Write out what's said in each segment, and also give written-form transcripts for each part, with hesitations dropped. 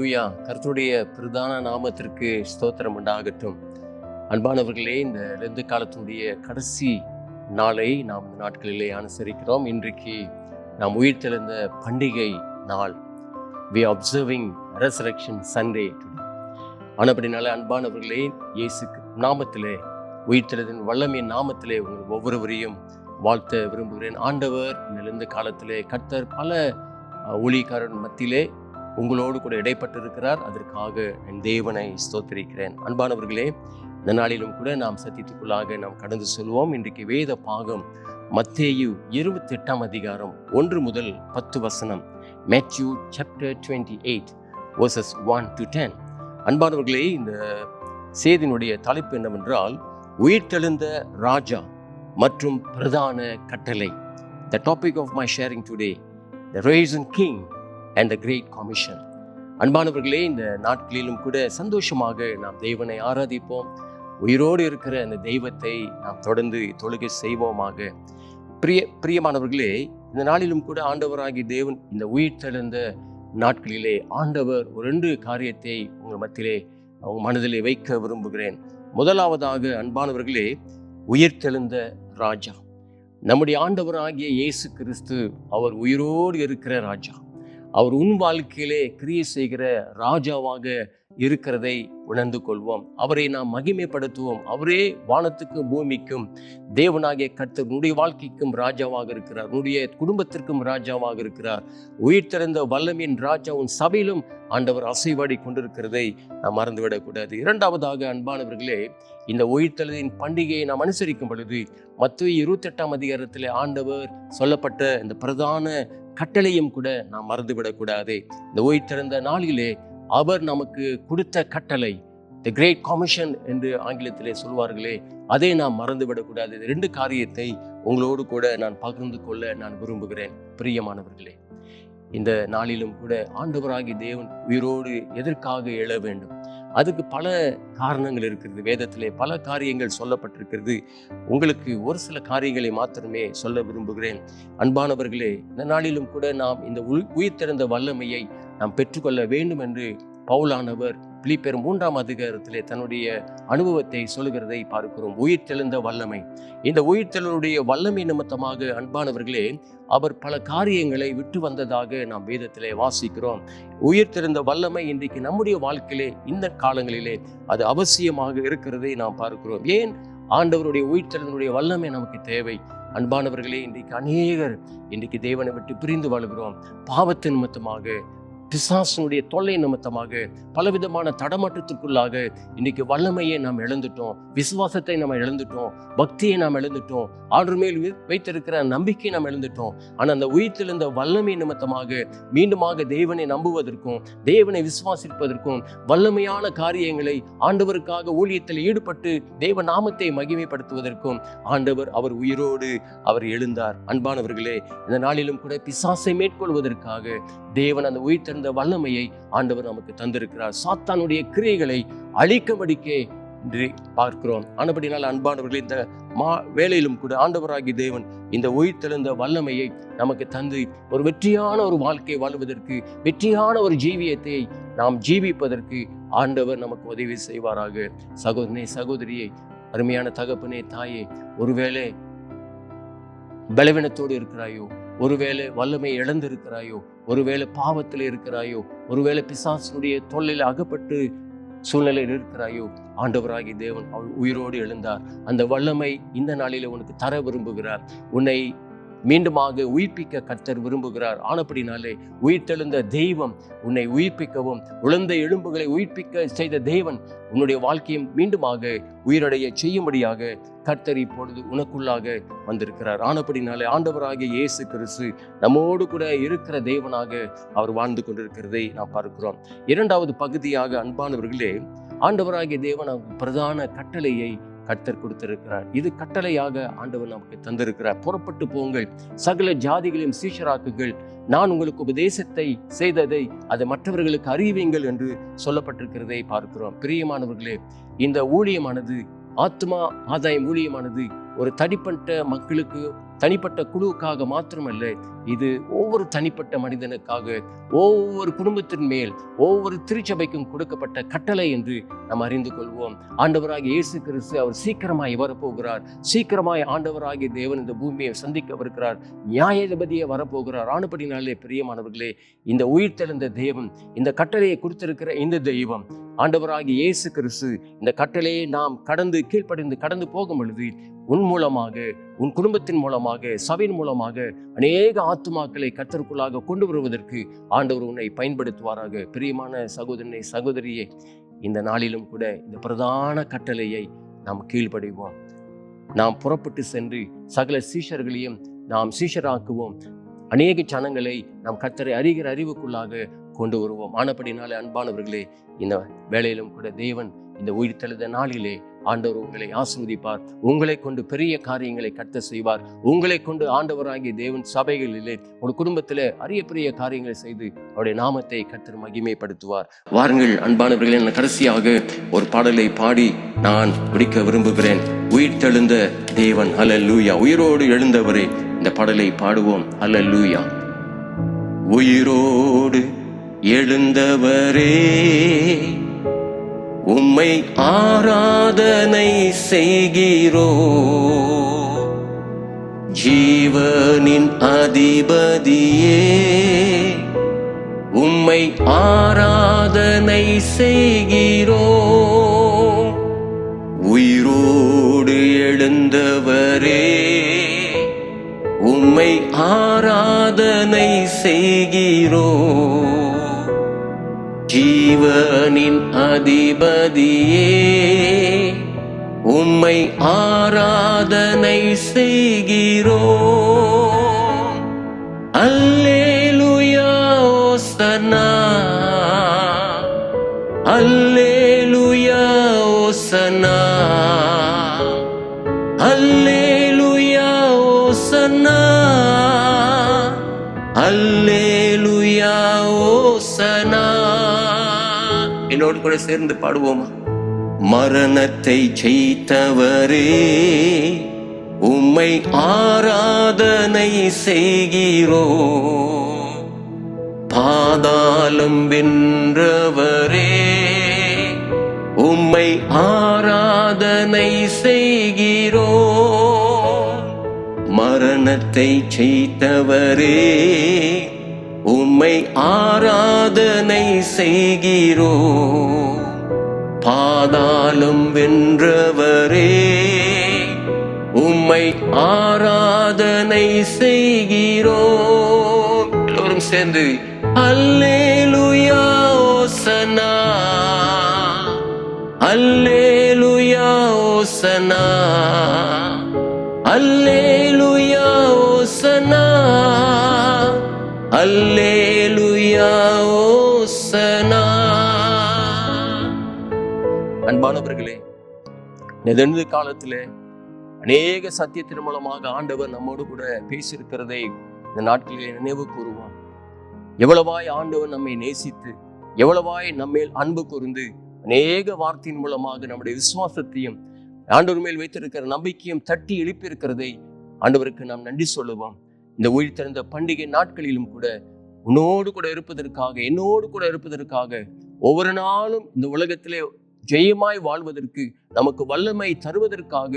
ஹல்லேலூயா. கர்த்தருடைய பிரதான நாமத்திற்கு ஸ்தோத்திரம் உண்டாகட்டும். அன்பானவர்களே, இந்த லெந்து காலத்தினுடைய கடைசி நாளை நாம் இந்த நாட்களிலே அனுசரிக்கிறோம். இன்றைக்கு நாம் உயிர்த்தெழுந்த பண்டிகை நாள். We are observing Resurrection Sunday today. ஆனபடினால அன்பானவர்களே, இயேசு நாமத்திலே, உயிர்த்தெழுதின் வல்லமையின் நாமத்திலே உங்கள் ஒவ்வொருவரையும் வாழ்த்த விரும்புகிறேன். ஆண்டவர் இந்த லெந்து காலத்திலே கர்த்தர் பல ஊழியக்காரன் மத்தியிலே உங்களோடு கூட இடைப்பட்டிருக்கிறார். அதற்காக என் தேவனை ஸ்தோத்திரிக்கிறேன். அன்பானவர்களே, இந்த நாளிலும் கூட நாம் சத்தியத்துக்குள்ளாக நாம் கடந்து சொல்வோம். இன்றைக்கு வேத பாகம் மத்தேயு 28 அதிகாரம் 1 முதல் 10 வசனம். Matthew chapter 28 verses 1 to 10. அன்பானவர்களே, இந்த செய்தியினுடைய தலைப்பு என்னவென்றால், உயிர்த்தெழுந்த ராஜா மற்றும் பிரதான கட்டளை. The topic of my sharing today, the risen king and the great commission. அன்பானவர்களே, இந்த நாட்களிலும் கூட சந்தோஷமாக நாம் தேவனை ஆராதிப்போம். உயிரோடு இருக்கிற அந்த தெய்வத்தை நாம் தொடர்ந்து தொழுகை செய்வோமாக. பிரியமானவர்களே, இந்த நாளிலும் கூட ஆண்டவராகிய தேவன் இந்த உயிர்த்தெழுந்த நாட்களிலே ஆண்டவர் ஒரு 2 காரியத்தை உங்கள் மத்தியிலே உங்கள் மனதிலே வைக்க விரும்புகிறேன். முதலாவதாக அன்பானவர்களே, உயிர்த்தெழுந்த ராஜா. நம்முடைய ஆண்டவராகிய இயேசு கிறிஸ்து அவர் உயிரோடு இருக்கிற ராஜா. அவர் உன் வாழ்க்கையிலே கிரியை செய்கிற ராஜாவாக இருக்கிறதை உணர்ந்து கொள்வோம். அவரை நாம் மகிமைப்படுத்துவோம். அவரே வானத்துக்கும் பூமிக்கும் தேவனாகிய கர்த்தர் உன்னுடைய வாழ்க்கைக்கும் ராஜாவாக இருக்கிறார். உன்னுடைய குடும்பத்திற்கும் ராஜாவாக இருக்கிறார். உயிர்த்தெழுந்த வல்லமையின் ராஜா உன் சபையிலும் ஆண்டவர் அசைவாடி கொண்டிருக்கிறதை நாம் மறந்துவிடக்கூடாது. இரண்டாவதாக அன்பானவர்களே, இந்த உயிர்த்தெழுதின் பண்டிகையை நாம் அனுசரிக்கும் பொழுது மத்தேயு 28 அதிகாரத்திலே ஆண்டவர் சொல்லப்பட்ட இந்த பிரதான கட்டளையும் கூட நாம் மறந்துவிடக்கூடாது. இந்த உயிர்த்தெழுந்த நாளிலே அவர் நமக்கு கொடுத்த கட்டளை, தி கிரேட் கமிஷன் என்று ஆங்கிலத்திலே சொல்வார்களே, அதை நாம் மறந்துவிடக்கூடாது. 2 காரியத்தை உங்களோடு கூட நான் பகிர்ந்து கொள்ள நான் விரும்புகிறேன். பிரியமானவர்களே, இந்த நாளிலும் கூட ஆண்டவராகிய தேவன் உயிரோடு எதற்காக எழ வேண்டும்? அதுக்கு பல காரணங்கள் இருக்கிறது. வேதத்திலே பல காரியங்கள் சொல்லப்பட்டிருக்கிறது. உங்களுக்கு ஒரு சில காரியங்களை மாத்திரமே சொல்ல விரும்புகிறேன். அன்பானவர்களே, இந்த நாளிலும் கூட நாம் இந்த உயிர்த்தெழுந்த வல்லமையை நாம் பெற்றுக்கொள்ள வேண்டும் என்று பவுலானவர் பிலிப்பியர் 3 அதிகாரத்திலே தன்னுடைய அனுபவத்தை சொல்லுகிறதை பார்க்கிறோம். உயிர்த்தெழுந்த வல்லமை. இந்த உயிர்த்தெழுடைய வல்லமை நிமித்தமாக அன்பானவர்களே, அவர் பல காரியங்களை விட்டு வந்ததாக நாம் வேதத்திலே வாசிக்கிறோம். உயிர்த்தெழுந்த வல்லமை இன்றைக்கு நம்முடைய வாழ்க்கையிலே இந்த காலங்களிலே அது அவசியமாக இருக்கிறதை நாம் பார்க்கிறோம். ஏன் ஆண்டவருடைய உயிர்த்தெழுந்தனுடைய வல்லமை நமக்கு தேவை? அன்பானவர்களே, இன்றைக்கு அநேகர் இன்றைக்கு தேவனை விட்டு பிரிந்து வாழ்கிறோம். பாவத்தின் நிமித்தமாக, பிசாசனுடைய தொல்லை நிமித்தமாக, பலவிதமான தடமாற்றத்திற்குள்ளாக இன்னைக்கு வல்லமையை நாம் இழந்துட்டோம். விசுவாசத்தை நாம் இழந்துட்டோம். பக்தியை நாம் இழந்துட்டோம். ஆண்டவர் மேல் வைத்திருக்கிற நம்பிக்கையை நாம் இழந்துட்டோம். ஆனால் அந்த உயிர்த்தெழுந்த வல்லமை நிமித்தமாக மீண்டுமாக தேவனை நம்புவதற்கும் தேவனை விசுவாசிப்பதற்கும் வல்லமையான காரியங்களை ஆண்டவருக்காக ஊழியத்தில் ஈடுபட்டு தேவ நாமத்தை மகிமைப்படுத்துவதற்கும் ஆண்டவர் அவர் உயிரோடு அவர் எழுந்தார். அன்பானவர்களே, இந்த நாளிலும் கூட பிசாசை மேற்கொள்வதற்காக தேவன் அந்த உயிர்த்தெழுந்த வல்லமையை ஆண்டவர் நமக்கு தந்திருக்கிறார். சாத்தானுடைய கிரியைகளை அழிக்கும்படிக்கே என்று பார்க்கிறோம். ஆனபடினால் அன்பானவர்களே, இந்த வேளையிலும் கூட ஆண்டவராகிய தேவன் இந்த உயிர்த்தெழுந்த வல்லமையை நமக்கு தந்து ஒரு வெற்றியான ஒரு வாழ்க்கை வாழ்வதற்கு, வெற்றியான ஒரு ஜீவியத்தை நாம் ஜீவிப்பதற்கு ஆண்டவர் நமக்கு உதவி செய்வாராக. சகோதரனே, சகோதரியை, அருமையான தகப்பனே, தாயே, ஒருவேளை பலவீனத்தோடு இருக்கிறாயோ, ஒருவேளை வல்லமை இழந்திருக்கிறாயோ, ஒருவேளை பாவத்தில் இருக்கிறாயோ, ஒருவேளை பிசாசனுடைய தொல்லையில் அகப்பட்டு சூழ்நிலையில் இருக்கிறாயோ, ஆண்டவராகிய தேவன் அவர் உயிரோடு எழுந்தார். அந்த வல்லமை இந்த நாளில் உனக்கு தர விரும்புகிறார். உன்னை மீண்டுமாக உயிர்ப்பிக்க கர்த்தர் விரும்புகிறார். ஆனபடினாலே உயிர்த்தெழுந்த தெய்வம் உன்னை உயிர்ப்பிக்கவும், உழந்த எலும்புகளை உயிர்ப்பிக்க செய்த தேவன் உன்னுடைய வாழ்க்கையை மீண்டுமாக உயிரடைய செய்யும்படியாக கர்த்தர் இப்பொழுது உனக்குள்ளாக வந்திருக்கிறார். ஆனபடினாலே ஆண்டவராகிய இயேசு கிறிஸ்து நம்மோடு கூட இருக்கிற தேவனாக அவர் வாழ்ந்து கொண்டிருக்கிறதை நாம் பார்க்கிறோம். 2வது பகுதியாக அன்பானவர்களே, ஆண்டவராகிய தேவன் பிரதான கட்டளையை கர்த்தர் கொடுத்திருக்கிறார். இது கட்டளையாக ஆண்டவர் நமக்கு தந்திருக்கிறார். புறப்பட்டு போங்கள், சகல ஜாதிகளையும் சீஷராக்குங்கள், நான் உங்களுக்கு உபதேசத்தை செய்ததை அதை மற்றவர்களுக்கு அறிவியுங்கள் என்று சொல்லப்பட்டிருக்கிறதை பார்க்கிறோம். பிரியமானவர்களே, இந்த ஊழியமானது, ஆத்மா ஆதாயம் ஊழியமானது ஒரு தனிப்பட்ட மக்களுக்கு தனிப்பட்ட குழுவுக்காக மாத்திரமல்ல, இது ஒவ்வொரு தனிப்பட்ட மனிதனுக்காக, ஒவ்வொரு குடும்பத்தின் மேல், ஒவ்வொரு திருச்சபைக்கும் கொடுக்கப்பட்ட கட்டளை என்று நாம் அறிந்து கொள்வோம். ஆண்டவராகிய இயேசு கிறிஸ்து அவர் சீக்கிரமாய் வரப்போகிறார். சீக்கிரமாய் ஆண்டவராகிய தேவன் இந்த பூமியை சந்திக்கவிருக்கிறார். நியாயாதிபதியே வரப்போகிறார். ஆனபடினாலே பிரியமானவர்களே, இந்த உயிர்த்தெழுந்த தேவன், இந்த கட்டளையை கொடுத்திருக்கிற இந்த தெய்வம் ஆண்டவராகிய இயேசு கிறிஸ்து இந்த கட்டளையை நாம் கீழ்ப்படிந்து கடந்து போகும் பொழுது உன் மூலமாக, உன் குடும்பத்தின் மூலமாக, சபையின் மூலமாக அநேக ஆத்துமாக்களை கர்த்தருக்குள்ளாக கொண்டு வருவதற்கு ஆண்டவர் உன்னை பயன்படுத்துவாராக. பிரியமான சகோதரனை, சகோதரியே, இந்த நாளிலும் கூட இந்த பிரதான கட்டளையை நாம் கீழ்ப்படிவோம். நாம் புறப்பட்டு சென்று சகல சீஷர்களையும் நாம் சீஷராக்குவோம். அநேக ஜனங்களை நாம் கர்த்தரை அறிகிற அறிவுக்குள்ளாக கொண்டு வருவோம். ஆனபடினாலே அன்பானவர்களே, இந்த வேளையிலும் கூட தேவன் இந்த உயிர்த்தெழுந்த நாளிலே ஆண்டவர் உங்களை ஆசீர்வதிப்பார். உங்களை கொண்டு பெரிய காரியங்களை கர்த்தர் செய்வார். உங்களை கொண்டு ஆண்டவராகிய தேவன் சபைகளிலே, ஒரு குடும்பத்திலே அரிய பெரிய காரியங்களை செய்து அவருடைய நாமத்தை கர்த்தர் மகிமைப்படுத்துவார். வாருங்கள் அன்பானவர்களே, கடைசியாக ஒரு பாடலை பாடி நான் முடிக்க விரும்புகிறேன். உயிர்த்தெழுந்த தேவன், அல்லேலூயா. உயிரோடு எழுந்தவரே, இந்த பாடலை பாடுவோம். அல்லேலூயா. உயிரோடு எழுந்தவரே, உம்மை ஆராதனை செய்கிறோ. ஜீவனின் அதிபதியே, உம்மை ஆராதனை செய்கிறோ. உயிரோடு எழுந்தவரே, உம்மை ஆராதனை செய்கிறோ. ஜீவனின் அதிபதியே, உம்மை ஆராதனை செய்கிறோ. அல்லேலூயா ஓசன்னா, அல்லேலூயா ஓசன்னா, அல்லேலூயா ஓசன்னா, அல்லேலூயா ஓசன்னா. என்னோடு கூட சேர்ந்து பாடுவோமா? மரணத்தை ஜெயித்தவரே, உம்மை ஆராதனை செய்கிறோ. பாதாளம் வென்றவரே, உம்மை ஆராதனை செய்கிறோ. மரணத்தை ஜெயித்தவரே, உம்மை ஆராதனை செய்கிறோ. பாதாளம் வென்றவரே, உம்மை ஆராதனை செய்கிறோ. எல்லோரும் சேர்ந்து அல்லேலூயா ஓசன்னா, அல்லேலூயா ஓசன்னா, அல்லேலூயா ஓசன்னா, அல்லேலூயா ஓசன்னா. அன்பானவர்களே, நெடுந்த காலத்திலே அநேக சத்தியத்தின் மூலமாக ஆண்டவர் நம்மோடு கூட பேசியிருக்கிறதை இந்த நாட்களிலே நினைவு கூறுவோம். எவ்வளவாய் ஆண்டவர் நம்மை நேசித்து, எவ்வளவாய் நம்மேல் அன்பு கூர்ந்து அநேக வார்த்தையின் மூலமாக நம்முடைய விசுவாசத்தையும் ஆண்டவர் மேல் வைத்திருக்கிற நம்பிக்கையும் தட்டி எழுப்பியிருக்கிறதை ஆண்டவருக்கு நாம் நன்றி சொல்லுவோம். இந்த உயிர்த்தெழுந்த பண்டிகை நாட்களிலும் கூட உன்னோடு கூட இருப்பதற்காக, என்னோடு கூட இருப்பதற்காக, ஒவ்வொரு நாளும் இந்த உலகத்திலே ஜெயமாய் வாழ்வதற்கு, நமக்கு வல்லமை தருவதற்காக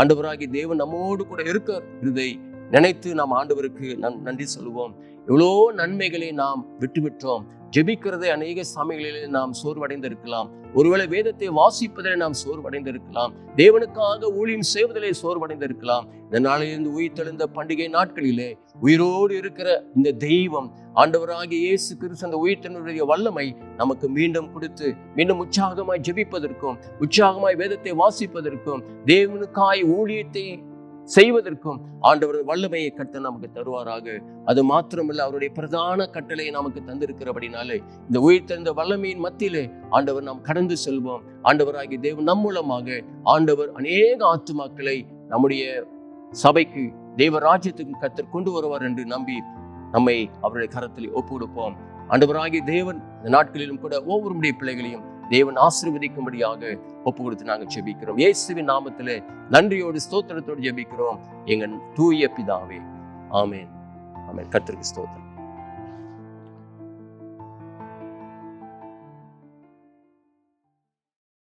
ஆண்டவராகிய தேவன் நம்மோடு கூட இருக்கிறதை நினைத்து நாம் ஆண்டவருக்கு நன்றி சொல்லுவோம். எவ்வளோ நன்மைகளை நாம் விட்டுவிட்டோம். ஜெபிக்கிறதை அநேக சமயங்களிலே நாம் சோர்வடைந்திருக்கலாம். ஒருவேளை வேதத்தை வாசிப்பதிலே நாம் சோர்வடைந்திருக்கலாம். தேவனுக்காக ஊழியம் செய்வதிலே சோர்வடைந்திருக்கலாம். இந்த நாளிலிருந்து உயிர்த்தெழுந்த பண்டிகை நாட்களிலே உயிரோடு இருக்கிற இந்த தெய்வம் ஆண்டவராகிய இயேசு கிறிஸ்து அந்த உயிர்த்தெழுந்தவருடைய வல்லமை நமக்கு மீண்டும் கொடுத்து, மீண்டும் உற்சாகமாய் ஜெபிப்பதற்கும், உற்சாகமாய் வேதத்தை வாசிப்பதற்கும், தேவனுக்காய் ஊழியத்தை செய்வதற்கும் ஆண்டவர் வல்லமையை கர்த்தர் நமக்கு தருவாராக. அது மாத்திரமல்ல, அவருடைய பிரதான கட்டளையை நமக்கு தந்திருக்கிறபடினாலே இந்த உயிர்த்தெழுந்த வல்லமையின் மத்தியிலே ஆண்டவர் நாம் கடந்து செல்வோம். ஆண்டவராகிய தேவன் நம் மூலமாக ஆண்டவர் அநேக ஆத்துமாக்களை நம்முடைய சபைக்கு, தேவ ராஜ்யத்துக்கு கர்த்தர் கொண்டு வருவார் என்று நம்பி நம்மை அவருடைய கரத்தில் ஒப்பு கொடுப்போம். ஆண்டவராகிய தேவன் இந்த நாட்களிலும் கூட ஒவ்வொருடைய பிள்ளைகளையும் தேவன் ஆசீர்வதிக்கும்படியாக ஒப்பு கொடுத்து நாங்கள் ஜெபிக்கிறோம். இயேசுவின் நாமத்திலே நன்றியோடு ஸ்தோத்திரத்தோடு ஜெபிக்கிறோம் எங்கள் தூய பிதாவே. ஆமென். ஆமென். கர்த்தருக்கு ஸ்தோத்திரம்.